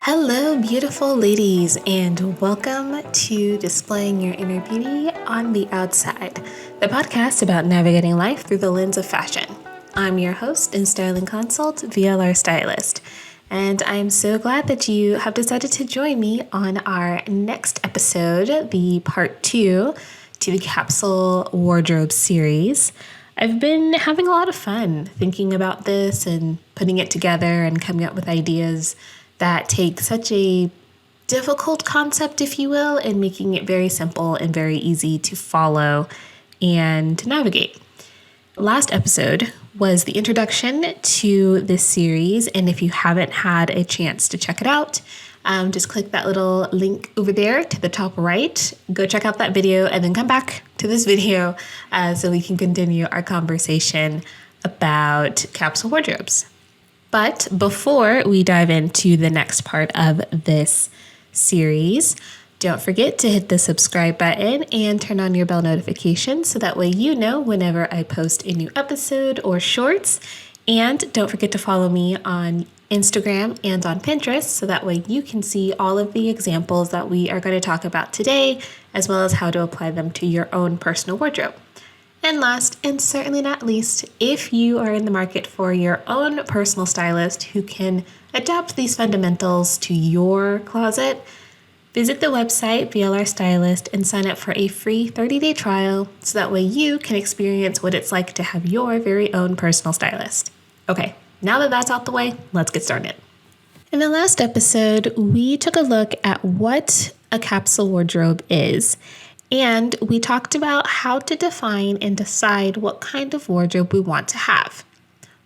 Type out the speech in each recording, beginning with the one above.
Hello, beautiful ladies, and welcome to Displaying Your Inner Beauty on the Outside, the podcast about navigating life through the lens of fashion. I'm your host and styling consult, VLR Stylist, and I'm so glad that you have decided to join me on our next episode, the part 2 to the Capsule Wardrobe series. I've been having a lot of fun thinking about this and putting it together and coming up with ideas that take such a difficult concept, if you will, and making it very simple and very easy to follow and navigate. Last episode was the introduction to this series, and if you haven't had a chance to check it out, just click that little link over there to the top right. Go check out that video and then come back to this video so we can continue our conversation about capsule wardrobes. But before we dive into the next part of this series, don't forget to hit the subscribe button and turn on your bell notifications so that way you know whenever I post a new episode or shorts. And don't forget to follow me on Instagram and on Pinterest so that way you can see all of the examples that we are going to talk about today, as well as how to apply them to your own personal wardrobe. And last, and certainly not least, if you are in the market for your own personal stylist who can adapt these fundamentals to your closet, visit the website VLR Stylist and sign up for a free 30-day trial so that way you can experience what it's like to have your very own personal stylist. Okay, now that that's out the way, let's get started. In the last episode, we took a look at what a capsule wardrobe is. And we talked about how to define and decide what kind of wardrobe we want to have.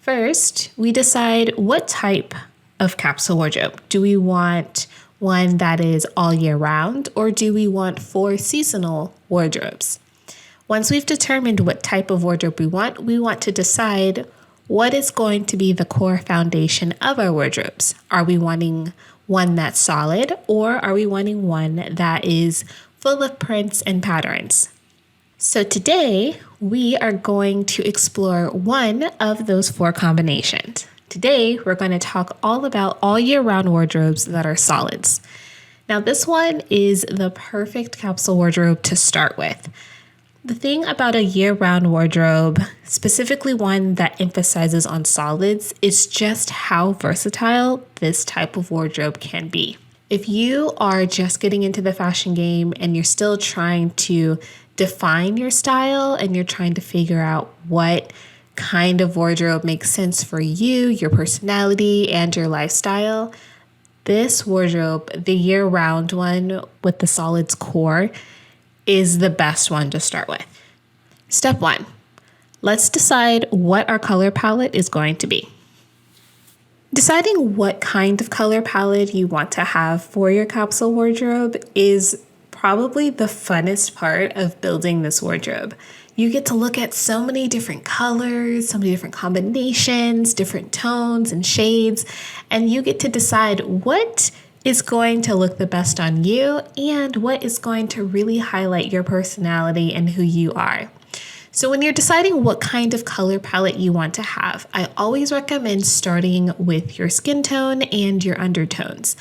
First, we decide what type of capsule wardrobe. Do we want one that is all year round, or do we want 4 seasonal wardrobes? Once we've determined what type of wardrobe we want to decide what is going to be the core foundation of our wardrobes. Are we wanting one that's solid, or are we wanting one that is full of prints and patterns? So today, we are going to explore one of those 4 combinations. Today, we're going to talk all about all year round wardrobes that are solids. Now, this one is the perfect capsule wardrobe to start with. The thing about a year-round wardrobe, specifically one that emphasizes on solids, is just how versatile this type of wardrobe can be. If you are just getting into the fashion game and you're still trying to define your style and you're trying to figure out what kind of wardrobe makes sense for you, your personality, and your lifestyle, this wardrobe, the year-round one with the solids core, is the best one to start with. Step 1, let's decide what our color palette is going to be. Deciding what kind of color palette you want to have for your capsule wardrobe is probably the funnest part of building this wardrobe. You get to look at so many different colors, so many different combinations, different tones and shades, and you get to decide what is going to look the best on you and what is going to really highlight your personality and who you are. So when you're deciding what kind of color palette you want to have, I always recommend starting with your skin tone and your undertones.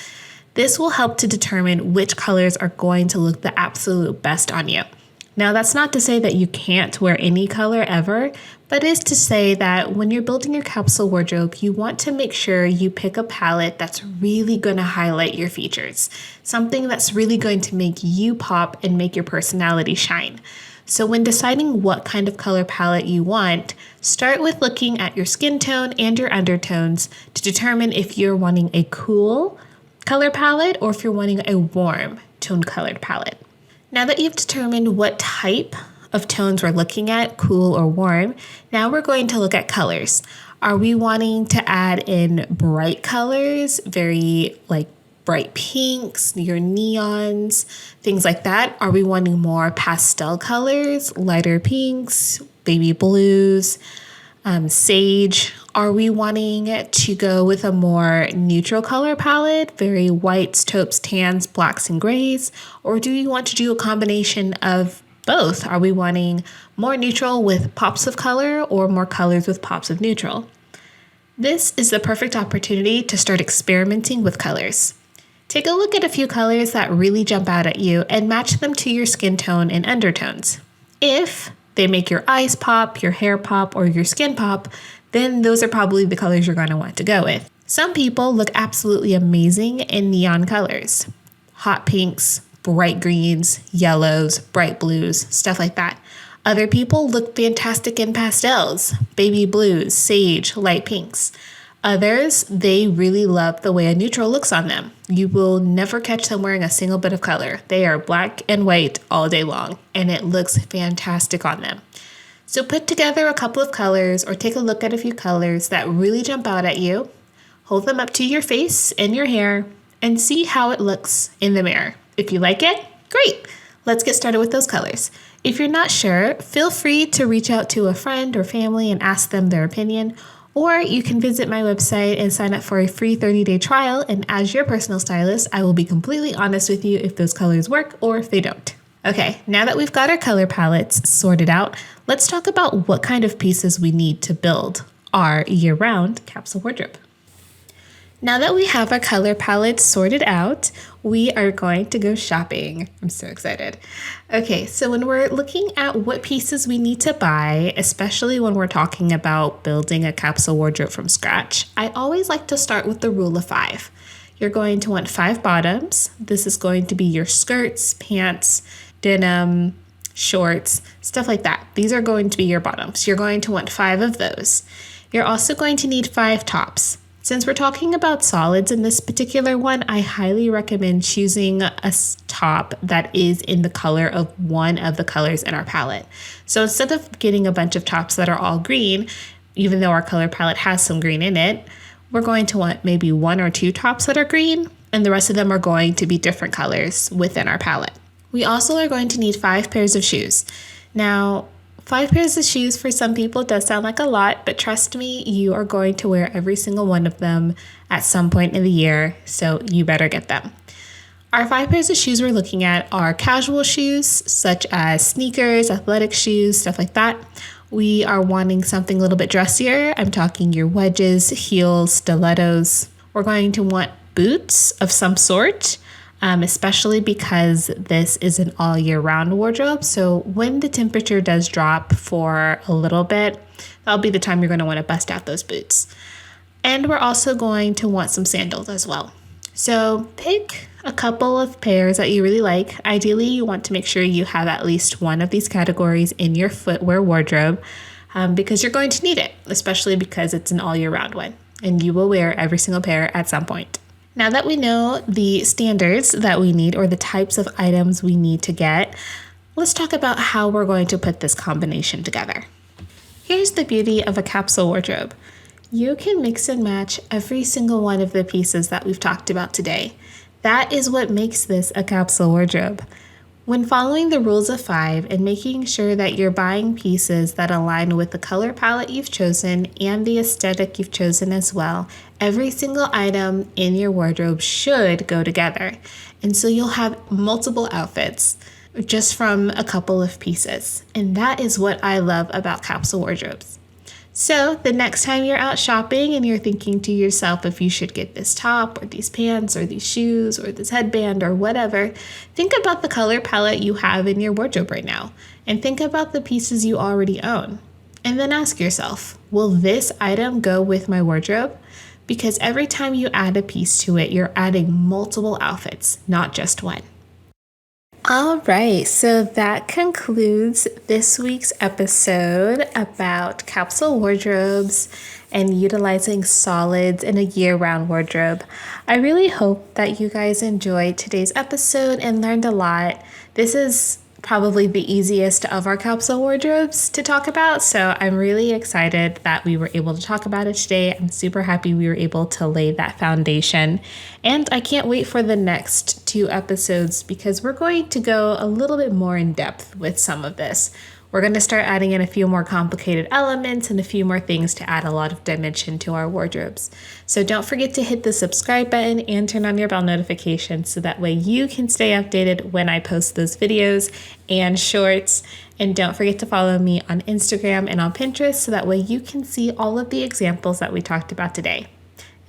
This will help to determine which colors are going to look the absolute best on you. Now, that's not to say that you can't wear any color ever, but is to say that when you're building your capsule wardrobe, you want to make sure you pick a palette that's really going to highlight your features, something that's really going to make you pop and make your personality shine. So when deciding what kind of color palette you want, start with looking at your skin tone and your undertones to determine if you're wanting a cool color palette or if you're wanting a warm tone colored palette. Now that you've determined what type of tones we're looking at, cool or warm, now we're going to look at colors. Are we wanting to add in bright colors, very bright pinks, your neons, things like that? Are we wanting more pastel colors, lighter pinks, baby blues, sage? Are we wanting to go with a more neutral color palette, very whites, taupes, tans, blacks, and grays? Or do you want to do a combination of both? Are we wanting more neutral with pops of color or more colors with pops of neutral? This is the perfect opportunity to start experimenting with colors. Take a look at a few colors that really jump out at you and match them to your skin tone and undertones. If they make your eyes pop, your hair pop, or your skin pop, then those are probably the colors you're going to want to go with. Some people look absolutely amazing in neon colors. Hot pinks, bright greens, yellows, bright blues, stuff like that. Other people look fantastic in pastels, baby blues, sage, light pinks. Others, they really love the way a neutral looks on them. You will never catch them wearing a single bit of color. They are black and white all day long, and it looks fantastic on them. So put together a couple of colors or take a look at a few colors that really jump out at you. Hold them up to your face and your hair and see how it looks in the mirror. If you like it, great. Let's get started with those colors. If you're not sure, feel free to reach out to a friend or family and ask them their opinion. Or you can visit my website and sign up for a free 30-day trial. And as your personal stylist, I will be completely honest with you if those colors work or if they don't. Okay, now that we've got our color palettes sorted out, let's talk about what kind of pieces we need to build our year-round capsule wardrobe. Now that we have our color palettes sorted out, we are going to go shopping. I'm so excited. Okay, so when we're looking at what pieces we need to buy, especially when we're talking about building a capsule wardrobe from scratch, I always like to start with the rule of 5. You're going to want 5 bottoms. This is going to be your skirts, pants, denim, shorts, stuff like that. These are going to be your bottoms. You're going to want 5 of those. You're also going to need 5 tops. Since we're talking about solids in this particular one, I highly recommend choosing a top that is in the color of one of the colors in our palette. So instead of getting a bunch of tops that are all green, even though our color palette has some green in it, we're going to want maybe 1 or 2 tops that are green, and the rest of them are going to be different colors within our palette. We also are going to need 5 pairs of shoes. Now, 5 pairs of shoes for some people does sound like a lot, but trust me, you are going to wear every single one of them at some point in the year, so you better get them. Our 5 pairs of shoes we're looking at are casual shoes, such as sneakers, athletic shoes, stuff like that. We are wanting something a little bit dressier. I'm talking your wedges, heels, stilettos. We're going to want boots of some sort. Especially because this is an all year round wardrobe. So when the temperature does drop for a little bit, that'll be the time you're going to want to bust out those boots. And we're also going to want some sandals as well. So pick a couple of pairs that you really like. Ideally, you want to make sure you have at least one of these categories in your footwear wardrobe because you're going to need it, especially because it's an all year round one and you will wear every single pair at some point. Now that we know the standards that we need or the types of items we need to get, let's talk about how we're going to put this combination together. Here's the beauty of a capsule wardrobe. You can mix and match every single one of the pieces that we've talked about today. That is what makes this a capsule wardrobe. When following the rules of 5 and making sure that you're buying pieces that align with the color palette you've chosen and the aesthetic you've chosen as well, every single item in your wardrobe should go together. And so you'll have multiple outfits just from a couple of pieces. And that is what I love about capsule wardrobes. So the next time you're out shopping and you're thinking to yourself if you should get this top or these pants or these shoes or this headband or whatever, think about the color palette you have in your wardrobe right now and think about the pieces you already own. And then ask yourself, will this item go with my wardrobe? Because every time you add a piece to it, you're adding multiple outfits, not just one. All right, so that concludes this week's episode about capsule wardrobes and utilizing solids in a year-round wardrobe. I really hope that you guys enjoyed today's episode and learned a lot. This is probably the easiest of our capsule wardrobes to talk about, so I'm really excited that we were able to talk about it today. I'm super happy we were able to lay that foundation, and I can't wait for the next 2 episodes because we're going to go a little bit more in depth with some of this. We're going to start adding in a few more complicated elements and a few more things to add a lot of dimension to our wardrobes. So don't forget to hit the subscribe button and turn on your bell notifications so that way you can stay updated when I post those videos and shorts. And don't forget to follow me on Instagram and on Pinterest so that way you can see all of the examples that we talked about today.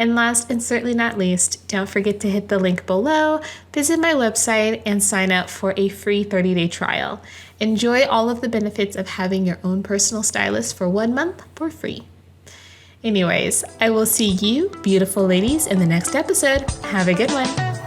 And last and certainly not least, don't forget to hit the link below, visit my website, and sign up for a free 30-day trial. Enjoy all of the benefits of having your own personal stylist for 1 month for free. Anyways, I will see you, beautiful ladies, in the next episode. Have a good one.